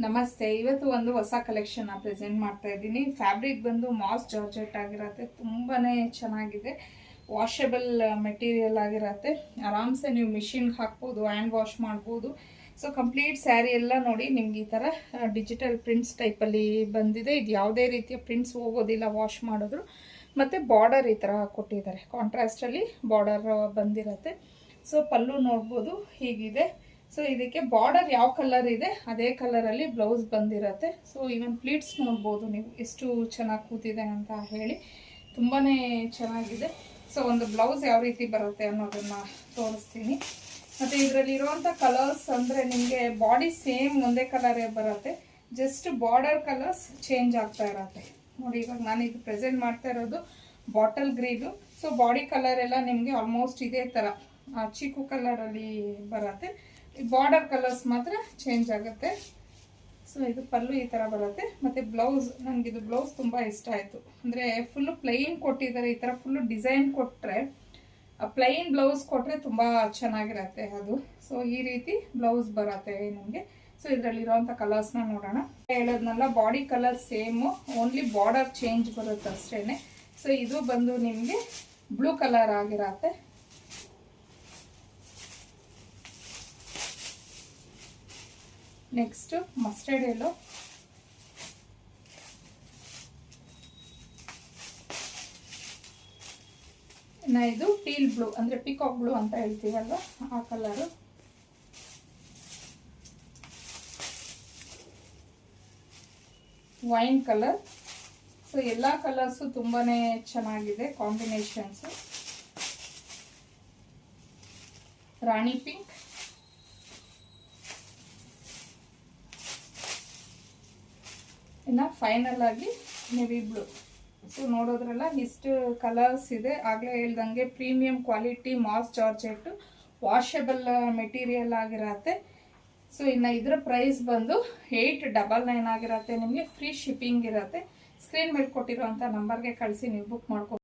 ನಮಸ್ತೆ. ಇವತ್ತು ಒಂದು ಹೊಸ ಕಲೆಕ್ಷನ್ ಪ್ರೆಸೆಂಟ್ ಮಾಡ್ತಾ ಇದ್ದೀನಿ. ಫ್ಯಾಬ್ರಿಕ್ ಬಂದು ಮಾಸ್ ಜಾರ್ಜೆಟ್ ಆಗಿರತ್ತೆ. ತುಂಬಾನೇ ಚೆನ್ನಾಗಿದೆ. ವಾಷಬಲ್ ಮೆಟೀರಿಯಲ್ ಆಗಿರತ್ತೆ. ಆರಾಮ್ಸೆ ನೀವು ಮಿಷಿನ್ಗೆ ಹಾಕ್ಬೋದು, ಹ್ಯಾಂಡ್ ವಾಶ್ ಮಾಡ್ಬೋದು. ಸೊ ಕಂಪ್ಲೀಟ್ ಸ್ಯಾರಿ ಎಲ್ಲ ನೋಡಿ ನಿಮ್ಗೆ ಈ ಥರ ಡಿಜಿಟಲ್ ಪ್ರಿಂಟ್ಸ್ ಟೈಪಲ್ಲಿ ಬಂದಿದೆ. ಇದು ಯಾವುದೇ ರೀತಿಯ ಪ್ರಿಂಟ್ಸ್ ಹೋಗೋದಿಲ್ಲ ವಾಶ್ ಮಾಡಿದ್ರು. ಮತ್ತು ಬಾರ್ಡರ್ ಈ ಥರ ಕೊಟ್ಟಿದ್ದಾರೆ, ಕಾಂಟ್ರಾಸ್ಟಲ್ಲಿ ಬಾರ್ಡರ್ ಬಂದಿರತ್ತೆ. ಸೊ ಪಲ್ಲು ನೋಡ್ಬೋದು ಹೀಗಿದೆ. ಸೊ ಇದಕ್ಕೆ ಬಾರ್ಡರ್ ಯಾವ ಕಲರ್ ಇದೆ ಅದೇ ಕಲರಲ್ಲಿ ಬ್ಲೌಸ್ ಬಂದಿರತ್ತೆ. ಸೊ ಇವನ್ ಪ್ಲೀಟ್ಸ್ ನೋಡ್ಬೋದು ನೀವು ಎಷ್ಟು ಚೆನ್ನಾಗಿ ಕೂತಿದೆ ಅಂತ ಹೇಳಿ, ತುಂಬಾ ಚೆನ್ನಾಗಿದೆ. ಸೊ ಒಂದು ಬ್ಲೌಸ್ ಯಾವ ರೀತಿ ಬರುತ್ತೆ ಅನ್ನೋದನ್ನು ತೋರಿಸ್ತೀನಿ. ಮತ್ತು ಇದರಲ್ಲಿರುವಂಥ ಕಲರ್ಸ್ ಅಂದರೆ ನಿಮಗೆ ಬಾಡಿ ಸೇಮ್ ಒಂದೇ ಕಲರೇ ಬರುತ್ತೆ, ಜಸ್ಟ್ ಬಾರ್ಡರ್ ಕಲರ್ಸ್ ಚೇಂಜ್ ಆಗ್ತಾ ಇರತ್ತೆ. ನೋಡಿ, ಇವಾಗ ನಾನು ಇದು ಪ್ರೆಸೆಂಟ್ ಮಾಡ್ತಾ ಇರೋದು bottle green. So body colour ಎಲ್ಲ ನಿಮಗೆ ಆಲ್ಮೋಸ್ಟ್ ಇದೇ ಥರ ಚೀಕು ಕಲರಲ್ಲಿ ಬರುತ್ತೆ. ಬಾರ್ಡರ್ ಕಲರ್ಸ್ ಮಾತ್ರ ಚೇಂಜ್ ಆಗುತ್ತೆ. ಸೊ ಇದು ಪಲ್ಲು ಈ ಥರ ಬರುತ್ತೆ. ಮತ್ತು ಬ್ಲೌಸ್, ನನಗಿದು ಬ್ಲೌಸ್ ತುಂಬ ಇಷ್ಟ ಆಯಿತು. ಅಂದರೆ ಫುಲ್ಲು ಪ್ಲೈನ್ ಕೊಟ್ಟಿದ್ದಾರೆ. ಈ ಥರ ಫುಲ್ಲು ಡಿಸೈನ್ ಕೊಟ್ಟರೆ, ಪ್ಲೈನ್ ಬ್ಲೌಸ್ ಕೊಟ್ಟರೆ ತುಂಬ ಚೆನ್ನಾಗಿರತ್ತೆ ಅದು. ಸೊ ಈ ರೀತಿ ಬ್ಲೌಸ್ ಬರುತ್ತೆ ನಿಮಗೆ. ಸೊ ಇದರಲ್ಲಿರೋವಂಥ ಕಲರ್ಸ್ನ ನೋಡೋಣ. ಹೇಳೋದ್ನಲ್ಲ, body colour same, only border change ಬರುತ್ತೆ ಅಷ್ಟೇ. ಸೊ ಇದು ಬಂದು ನಿಮಗೆ ಬ್ಲೂ ಕಲರ್ ಆಗಿರತ್ತೆ. ನೆಕ್ಸ್ಟ್ ಮಸ್ಟರ್ಡ್ ಎಲ್ಲೋ, ಇದು ಟೀಲ್ ಬ್ಲೂ ಅಂದರೆ ಪಿಕಾಕ್ ಬ್ಲೂ ಅಂತ ಹೇಳ್ತೀವಲ್ವ ಆ ಕಲರು. Wine colour. ಸೊ ಎಲ್ಲ ಕಲರ್ಸು ತುಂಬಾ ಚೆನ್ನಾಗಿದೆ ಕಾಂಬಿನೇಷನ್ಸು. ರಾಣಿ ಪಿಂಕ್, ಇನ್ನು ಫೈನಲ್ ಆಗಿ ನೆವಿ ಬ್ಲೂ. ಸೊ ನೋಡೋದ್ರಲ್ಲ, ಇಷ್ಟು ಕಲರ್ಸ್ ಇದೆ. ಆಗಲೇ ಹೇಳ್ದಂಗೆ premium quality moss georgette washable material ಆಗಿರತ್ತೆ. ಸೊ ಇನ್ನು ಇದರ ಪ್ರೈಸ್ ಬಂದು 899 ಆಗಿರತ್ತೆ. ನಿಮಗೆ ಫ್ರೀ ಶಿಪ್ಪಿಂಗ್ ಇರುತ್ತೆ. ಸ್ಕ್ರೀನ್ ಮೇಲೆ ಕೊಟ್ಟಿರೋಂಥ ನಂಬರ್ಗೆ ಕಳಿಸಿ ನೀವು ಬುಕ್ ಮಾಡ್ಕೊ.